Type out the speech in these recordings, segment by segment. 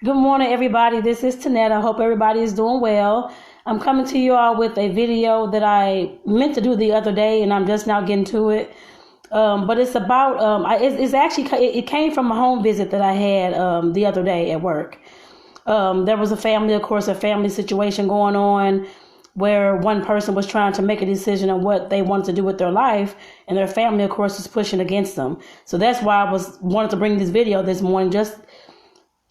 Good morning, everybody. This is Tonetta. I hope everybody is doing well. I'm coming to you all with a video that I meant to do the other day, and I'm just now getting to it. But it's about, it came from a home visit that I had the other day at work. There was a family, of course, a family situation going on where one person was trying to make a decision on what they wanted to do with their life, and their family, of course, is pushing against them. So that's why I wanted to bring this video this morning, just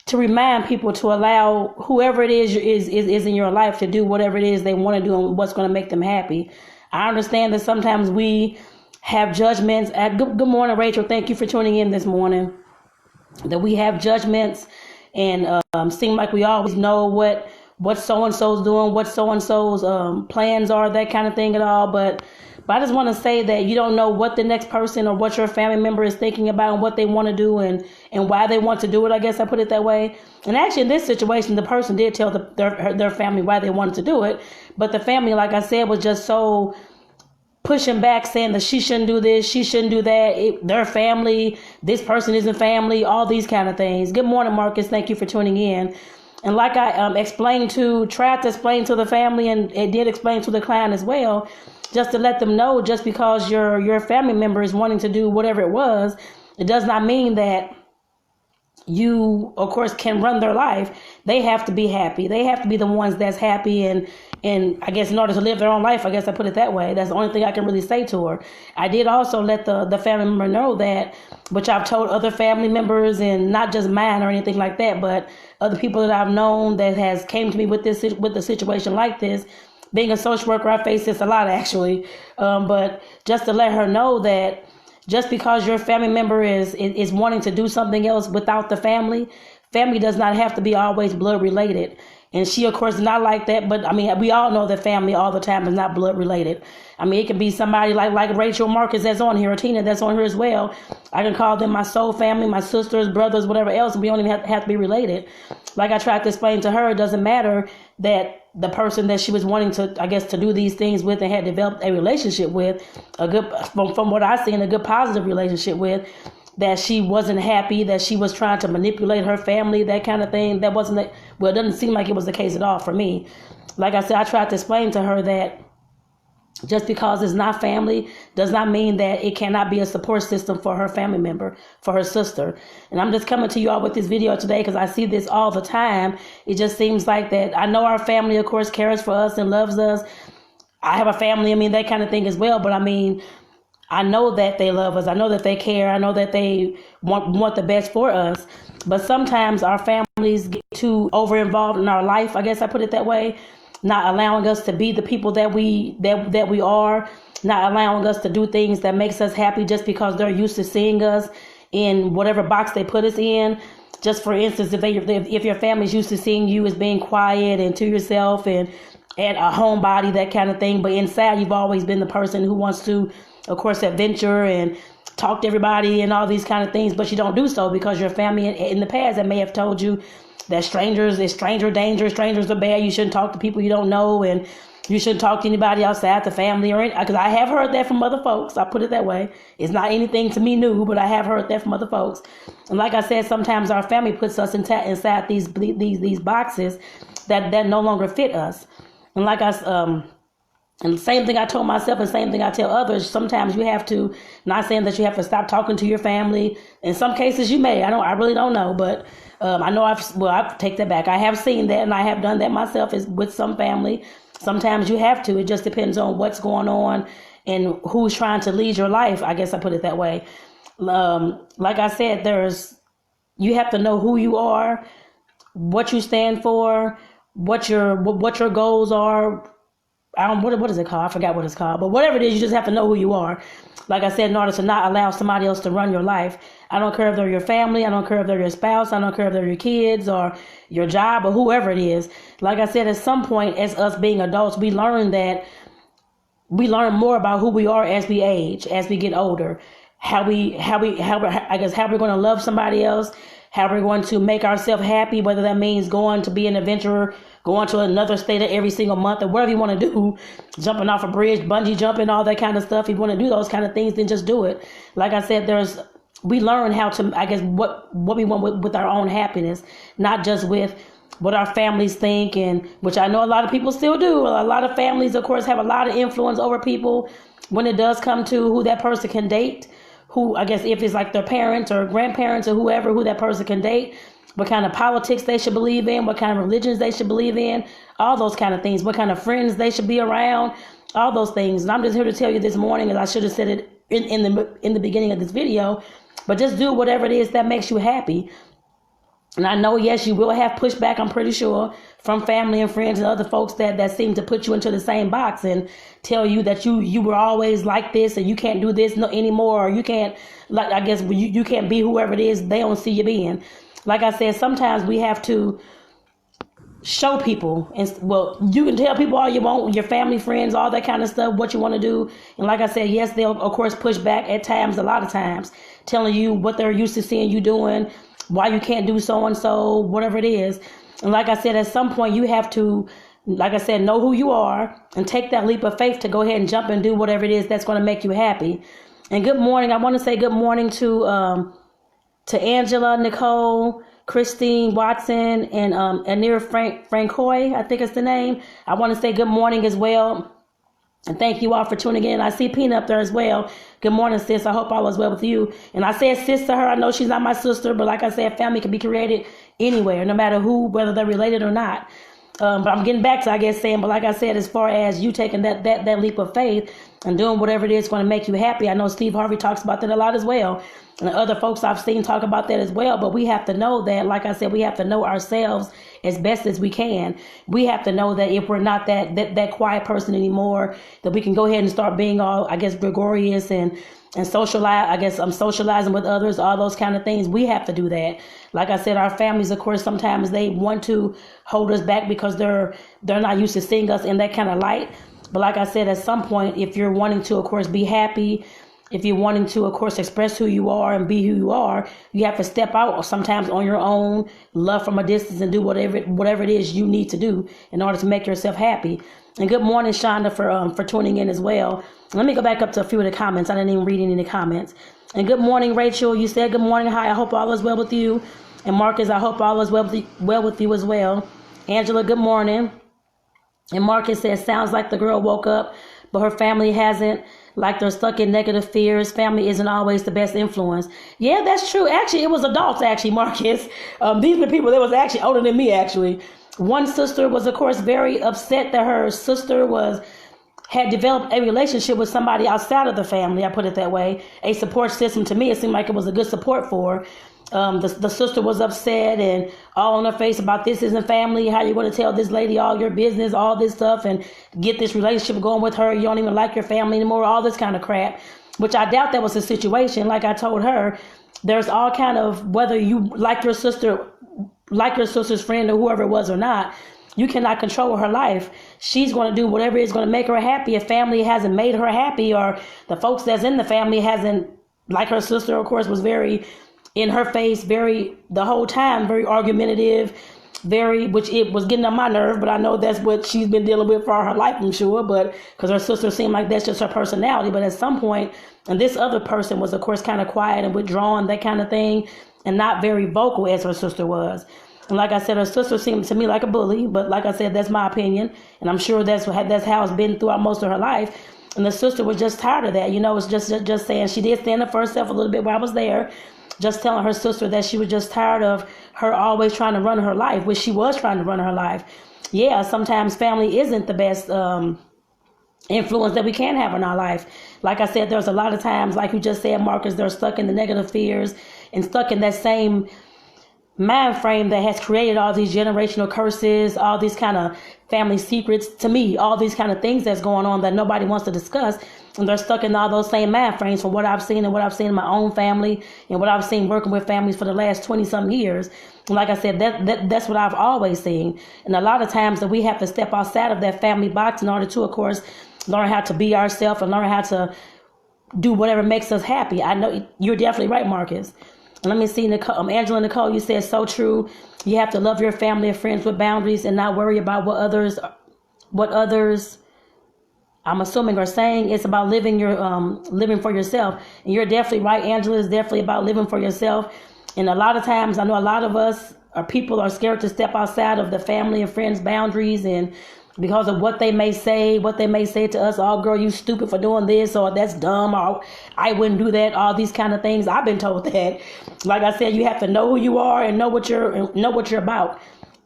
to remind people to allow whoever it is in your life to do whatever it is they want to do and what's going to make them happy. I understand that sometimes we have judgments. Good morning, Rachel. Thank you for tuning in this morning. That we have judgments and seem like we always know what so-and-so's doing, what so-and-so's plans are, that kind of thing at all. But I just want to say that you don't know what the next person or what your family member is thinking about and what they want to do and why they want to do it. I guess I put it that way. And actually, in this situation, the person did tell their family why they wanted to do it. But the family, like I said, was just so pushing back, saying that she shouldn't do this, she shouldn't do that. Their family, this person isn't family, all these kind of things. Good morning, Marcus. Thank you for tuning in. And like I tried to explain to the family, and it did explain to the client as well, just to let them know, just because your family member is wanting to do whatever it was, it does not mean that you, of course, can run their life. They have to be happy. They have to be the ones that's happy, and I guess in order to live their own life, I guess I put it that way. That's the only thing I can really say to her. I did also let the family member know that, which I've told other family members, and not just mine or anything like that, but other people that I've known that has came to me with a situation like this. Being a social worker, I face this a lot, actually. But just to let her know that just because your family member is wanting to do something else without the family does not have to be always blood related. And she, of course, is not like that. But, I mean, we all know that family all the time is not blood related. I mean, it could be somebody like Rachel Marcus that's on here, or Tina that's on here as well. I can call them my soul family, my sisters, brothers, whatever else. We don't even have to be related. Like I tried to explain to her, it doesn't matter that the person that she was wanting to, I guess, to do these things with and had developed a relationship with, from what I see, a good positive relationship with, that she wasn't happy, that she was trying to manipulate her family, that kind of thing. That wasn't, it doesn't seem like it was the case at all for me. Like I said, I tried to explain to her that just because it's not family does not mean that it cannot be a support system for her family member, for her sister. And I'm just coming to you all with this video today because I see this all the time. It just seems like that. I know our family, of course, cares for us and loves us. I have a family, I mean, that kind of thing as well. But I mean, I know that they love us. I know that they care. I know that they want the best for us. But sometimes our families get too over involved in our life, I guess I put it that way, not allowing us to be the people that we are, not allowing us to do things that makes us happy just because they're used to seeing us in whatever box they put us in. Just for instance, if your family's used to seeing you as being quiet and to yourself and a homebody, that kind of thing, but inside you've always been the person who wants to, of course, adventure and talk to everybody and all these kind of things, but you don't do so because your family in the past that may have told you that strangers is stranger danger, strangers are bad, you shouldn't talk to people you don't know, and you shouldn't talk to anybody outside the family, or because I have heard that from other folks. I put it that way. It's not anything to me new, but I have heard that from other folks. And like I said, sometimes our family puts us inside these boxes that no longer fit us. And and the same thing I told myself and same thing I tell others, sometimes you have to, not saying that you have to stop talking to your family. In some cases you may, I really don't know, but I know I take that back. I have seen that and I have done that myself with some family. Sometimes you have to, it just depends on what's going on and who's trying to lead your life. I guess I put it that way. Like I said, you have to know who you are, what you stand for, what your goals are. What is it called? I forgot what it's called. But whatever it is, you just have to know who you are. Like I said, in order to not allow somebody else to run your life. I don't care if they're your family. I don't care if they're your spouse. I don't care if they're your kids or your job or whoever it is. Like I said, at some point, as us being adults, we learn more about who we are as we age, as we get older. How we're going to love somebody else. How we're going to make ourselves happy, whether that means going to be an adventurer, going to another state every single month, or whatever you want to do, jumping off a bridge, bungee jumping, all that kind of stuff. If you want to do those kind of things, then just do it. Like I said, there's we learn how to, I guess, what we want with our own happiness, not just with what our families think, and which I know a lot of people still do. A lot of families, of course, have a lot of influence over people when it does come to who that person can date, who, I guess, if it's like their parents or grandparents or whoever, who that person can date, what kind of politics they should believe in, what kind of religions they should believe in, all those kind of things, what kind of friends they should be around, all those things. And I'm just here to tell you this morning, and I should have said it in the beginning of this video, but just do whatever it is that makes you happy. And I know, yes, you will have pushback, I'm pretty sure, from family and friends and other folks that seem to put you into the same box and tell you that you were always like this and you can't do this anymore, or you can't, like, I guess you can't be whoever it is they don't see you being. Like I said, sometimes we have to show people, and well, you can tell people all you want, your family, friends, all that kind of stuff, what you want to do. And like I said, yes, they'll of course push back at times, a lot of times, telling you what they're used to seeing you doing, why you can't do so and so, whatever it is. And like I said, at some point you have to, like I said, know who you are and take that leap of faith to go ahead and jump and do whatever it is that's going to make you happy. And good morning. I want to say good morning to Angela, Nicole, Christine Watson, and Anir Francois, I think it's the name. I want to say good morning as well. And thank you all for tuning in. I see Peanut up there as well. Good morning, sis. I hope all is well with you. And I said sis to her. I know she's not my sister, but like I said, family can be created anywhere, no matter who, whether they're related or not. But I'm getting back to, I guess, saying, but like I said, as far as you taking that leap of faith and doing whatever it is going to make you happy, I know Steve Harvey talks about that a lot as well. And other folks I've seen talk about that as well. But we have to know that, like I said, we have to know ourselves as best as we can. We have to know that if we're not that quiet person anymore, that we can go ahead and start being all, I guess, gregarious and socialize. I guess I'm socializing with others, all those kind of things. We have to do that. Like I said, our families, of course, sometimes they want to hold us back because they're not used to seeing us in that kind of light. But like I said, at some point, if you're wanting to, of course, be happy, if you're wanting to, of course, express who you are and be who you are, you have to step out sometimes on your own, love from a distance, and do whatever it is you need to do in order to make yourself happy. And good morning, Shonda, for tuning in as well. Let me go back up to a few of the comments. I didn't even read any of the comments. And good morning, Rachel. You said good morning. Hi, I hope all is well with you. And Marcus, I hope all is well with you as well. Angela, good morning. And Marcus says, sounds like the girl woke up, but her family hasn't. Like they're stuck in negative fears. Family isn't always the best influence. Yeah, that's true. Actually, it was adults, actually, Marcus. These were people that was actually older than me, actually. One sister was, of course, very upset that her sister had developed a relationship with somebody outside of the family. I put it that way. A support system. To me, it seemed like it was a good support for her. The sister was upset and all on her face about this isn't family. How you going to tell this lady all your business, all this stuff, and get this relationship going with her? You don't even like your family anymore, all this kind of crap, which I doubt that was the situation. Like I told her, there's all kind of, whether you like your sister's friend or whoever it was or not, you cannot control her life. She's going to do whatever is going to make her happy. If family hasn't made her happy, or the folks that's in the family hasn't, like her sister, of course, was very in her face, the whole time, very argumentative, which it was getting on my nerve, but I know that's what she's been dealing with for her life, I'm sure, but because her sister seemed like that's just her personality. But at some point, and this other person was, of course, kind of quiet and withdrawn, that kind of thing, and not very vocal as her sister was. And like I said, her sister seemed to me like a bully, but like I said, that's my opinion, and I'm sure that's how it's been throughout most of her life. And the sister was just tired of that. It's just saying, she did stand up for herself a little bit while I was there, just telling her sister that she was just tired of her always trying to run her life, which she was trying to run her life. Yeah, sometimes family isn't the best influence that we can have in our life. Like I said, there's a lot of times, like you just said, Marcus, they're stuck in the negative fears and stuck in that same mind frame that has created all these generational curses, all these kind of family secrets, to me, all these kind of things that's going on that nobody wants to discuss. And they're stuck in all those same mind frames from what I've seen and what I've seen in my own family and what I've seen working with families for the last 20-some years. And like I said, that's what I've always seen. And a lot of times that we have to step outside of that family box in order to, of course, learn how to be ourselves and learn how to do whatever makes us happy. I know you're definitely right, Marcus. And let me see, Angela Nicole, you said so true. You have to love your family and friends with boundaries and not worry about what others I'm assuming or saying it's about living living for yourself. And you're definitely right, Angela. It's definitely about living for yourself. And a lot of times, I know a lot of us or people are scared to step outside of the family and friends boundaries, and because of what they may say to us. Oh, girl, you stupid for doing this, or that's dumb, or I wouldn't do that. All these kind of things. I've been told that. Like I said, you have to know who you are and know what you're about.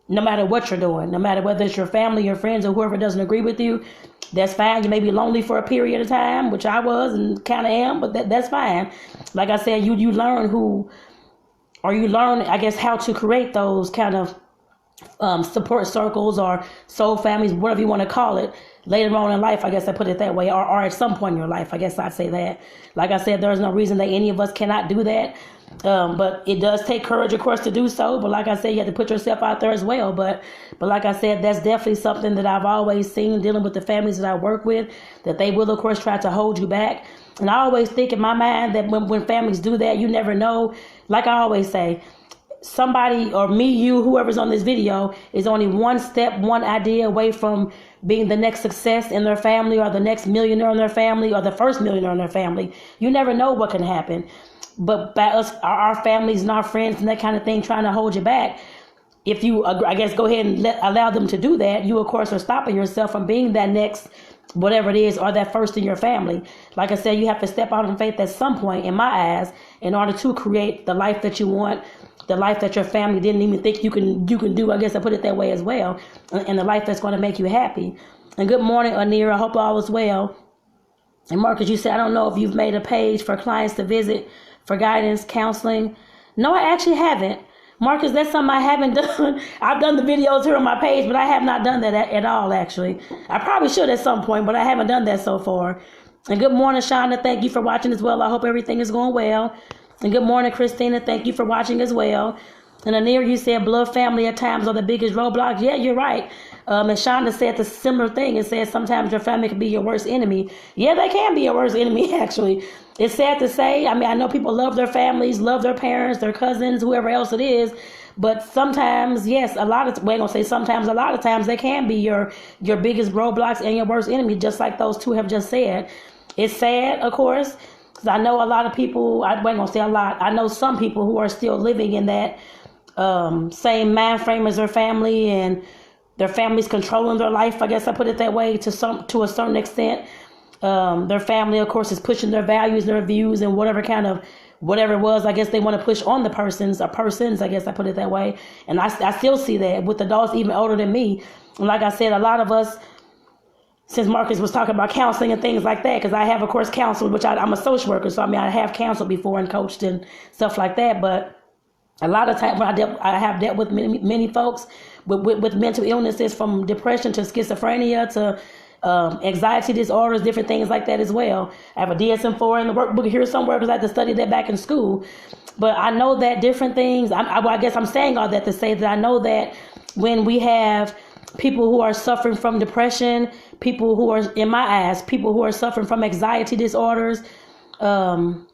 No matter what you're doing, no matter whether it's your family, your friends, or whoever doesn't agree with you, that's fine. You may be lonely for a period of time, which I was and kind of am, but that's fine. Like I said, you learn I guess, how to create those kind of support circles or soul families, whatever you want to call it, later on in life. I guess I put it that way, or at some point in your life. I guess I'd say that. Like I said, there's no reason that any of us cannot do that. But it does take courage, of course, to do so. But like I said, you have to put yourself out there as well. But like I said, that's definitely something that I've always seen dealing with the families that I work with, that they will, of course, try to hold you back. And I always think in my mind that when families do that, you never know. Like I always say, somebody or me, you, whoever's on this video is only one step, one idea away from being the next success in their family, or the next millionaire in their family, or the first millionaire in their family. You never know what can happen. But by us, our families and our friends and that kind of thing trying to hold you back, if you, I guess, go ahead and allow them to do that, you, of course, are stopping yourself from being that next whatever it is, or that first in your family. Like I said, you have to step out in faith at some point, in my eyes, in order to create the life that you want, the life that your family didn't even think you can do. I guess I put it that way as well, and the life that's going to make you happy. And good morning, Anira. I hope all is well. And Marcus, you said, I don't know if you've made a page for clients to visit for guidance, counseling. No, I actually haven't. Marcus, that's something I haven't done. I've done the videos here on my page, but I have not done that at all, actually. I probably should at some point, but I haven't done that so far. And good morning, Shonda. Thank you for watching as well. I hope everything is going well. And good morning, Christina. Thank you for watching as well. And Anir, you said blood family at times are the biggest roadblocks. Yeah, you're right. And Shonda said the similar thing. It says sometimes your family can be your worst enemy. Yeah, they can be your worst enemy, actually. It's sad to say. I mean, I know people love their families, love their parents, their cousins, whoever else it is. But sometimes, yes, a lot of times they can be your biggest roadblocks and your worst enemy, just like those two have just said. It's sad, of course, because I know a lot of people, I ain't gonna say a lot, I know some people who are still living in that same mind frame as their family, and their family's controlling their life, I guess I put it that way, to a certain extent. Their family, of course, is pushing their values, their views, and whatever it was, I guess they want to push on the persons, I guess I put it that way. And I still see that with adults even older than me. And like I said, a lot of us, since Marcus was talking about counseling and things like that, because I have, of course, counseled, which I'm a social worker, so I mean, I have counseled before and coached and stuff like that. But a lot of times when I have dealt with many folks with mental illnesses, from depression to schizophrenia to anxiety disorders, different things like that as well. I have a DSM-4 in the workbook here somewhere because I had to study that back in school. But I know that different things, I guess I'm saying all that to say that I know that when we have people who are suffering from depression, people who are, in my eyes, people who are suffering from anxiety disorders, sometimes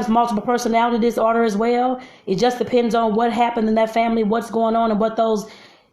multiple personality disorder as well. It just depends on what happened in that family, what's going on, and what those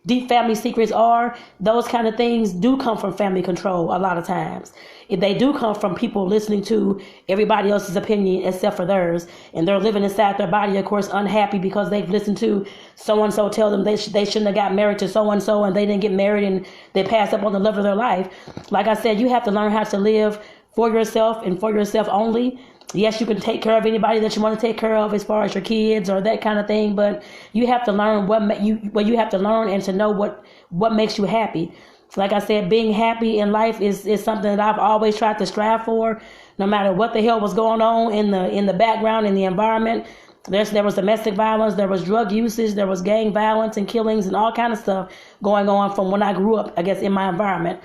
deep family secrets are. Those kind of things do come from family control a lot of times. If they do come from people listening to everybody else's opinion except for theirs, and they're living inside their body, of course, unhappy because they've listened to so-and-so tell them they shouldn't have got married to so-and-so, and they didn't get married, and they passed up on the love of their life. Like I said, you have to learn how to live for yourself and for yourself only. Yes, you can take care of anybody that you want to take care of as far as your kids or that kind of thing, but you have to learn you have to learn and to know what makes you happy. Like I said, being happy in life is something that I've always tried to strive for, no matter what the hell was going on in the background, in the environment. There was domestic violence, there was drug usage, there was gang violence and killings and all kind of stuff going on from when I grew up, I guess, in my environment.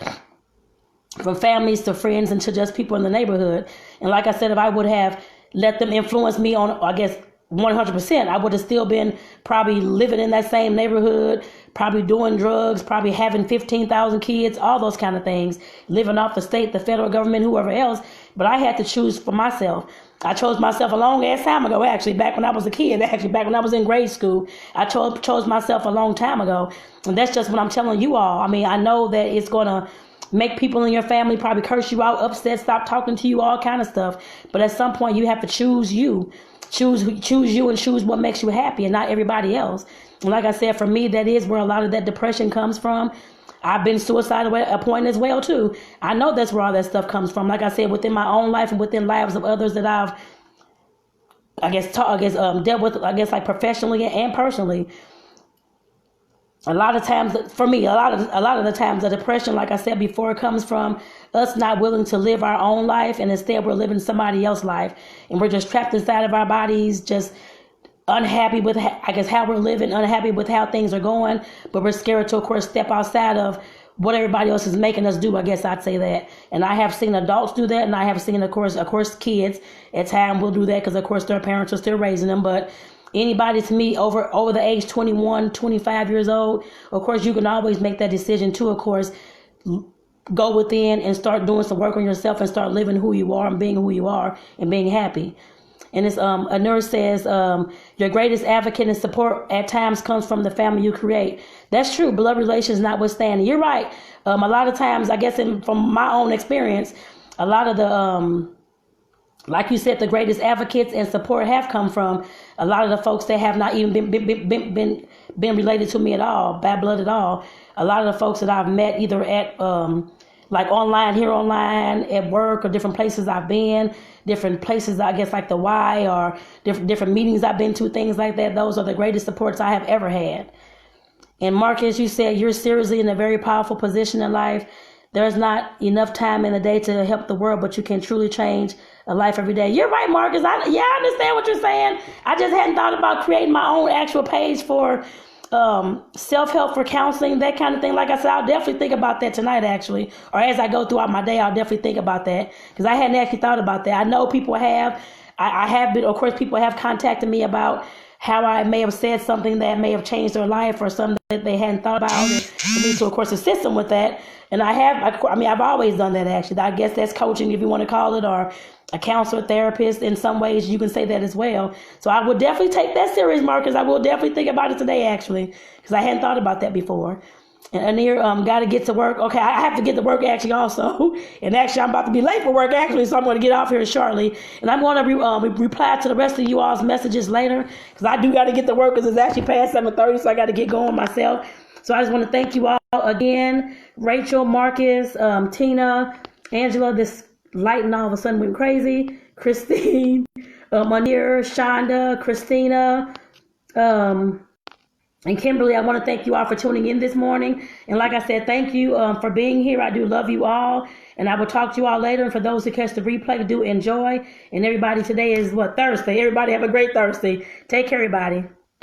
From families to friends and to just people in the neighborhood. And like I said, if I would have let them influence me on, I guess, 100%, I would have still been probably living in that same neighborhood, probably doing drugs, probably having 15,000 kids, all those kind of things, living off the state, the federal government, whoever else. But I had to choose for myself. I chose myself a long ass time ago, actually, back when I was a kid, back when I was in grade school. I chose myself a long time ago. And that's just what I'm telling you all. I mean, I know that it's going to make people in your family probably curse you out, upset, stop talking to you, all kind of stuff. But at some point, you have to choose you. Choose you and choose what makes you happy and not everybody else. And like I said, for me, that is where a lot of that depression comes from. I've been suicidal at a point as well, too. I know that's where all that stuff comes from. Like I said, within my own life and within lives of others that I've, dealt with, like professionally and personally. A lot of times, for me, a lot of the times, the depression, like I said before, comes from us not willing to live our own life, and instead we're living somebody else's life, and we're just trapped inside of our bodies, just unhappy with, how we're living, unhappy with how things are going, but we're scared to, of course, step outside of what everybody else is making us do. I guess I'd say that. And I have seen adults do that, and I have seen, of course, kids at times will do that because, of course, their parents are still raising them, but anybody to me over the age 21, 25 years old, of course, you can always make that decision to, of course, go within and start doing some work on yourself and start living who you are and being who you are and being happy. And it's a nurse says, your greatest advocate and support at times comes from the family you create. That's true. Blood relations notwithstanding. You're right. A lot of times, I guess from my own experience, a lot of the like you said, the greatest advocates and support have come from a lot of the folks that have not even been related to me at all, bad blood at all. A lot of the folks that I've met either at like online, at work, or different places I've been, different places, I guess, like the Y, or different meetings I've been to, things like that. Those are the greatest supports I have ever had. And Marcus, you said you're seriously in a very powerful position in life. There's not enough time in the day to help the world, but you can truly change a life every day. You're right, Marcus. I understand what you're saying. I just hadn't thought about creating my own actual page for self-help, for counseling, that kind of thing. Like I said, I'll definitely think about that tonight, actually. Or as I go throughout my day, I'll definitely think about that, because I hadn't actually thought about that. I know people have. I have been, of course, people have contacted me about how I may have said something that may have changed their life or something that they hadn't thought about, and for me to, of course, assist them with that. And I've always done that, actually. I guess that's coaching, if you want to call it, or a counselor, therapist. In some ways, you can say that as well. So I would definitely take that serious, Marcus. I will definitely think about it today, actually, because I hadn't thought about that before. And Anir, got to get to work. Okay, I have to get to work, actually, also. And actually, I'm about to be late for work, actually, so I'm going to get off here shortly. And I'm going to reply to the rest of you all's messages later, because I do got to get to work, because it's actually past 7:30, so I got to get going myself. So I just want to thank you all again. Rachel, Marcus, Tina, Angela, this lighting all of a sudden went crazy. Christine, Anir, Shonda, Christina, and Kimberly. I want to thank you all for tuning in this morning. And like I said, thank you for being here. I do love you all. And I will talk to you all later. And for those who catch the replay, do enjoy. And everybody, today is Thursday. Everybody have a great Thursday. Take care, everybody.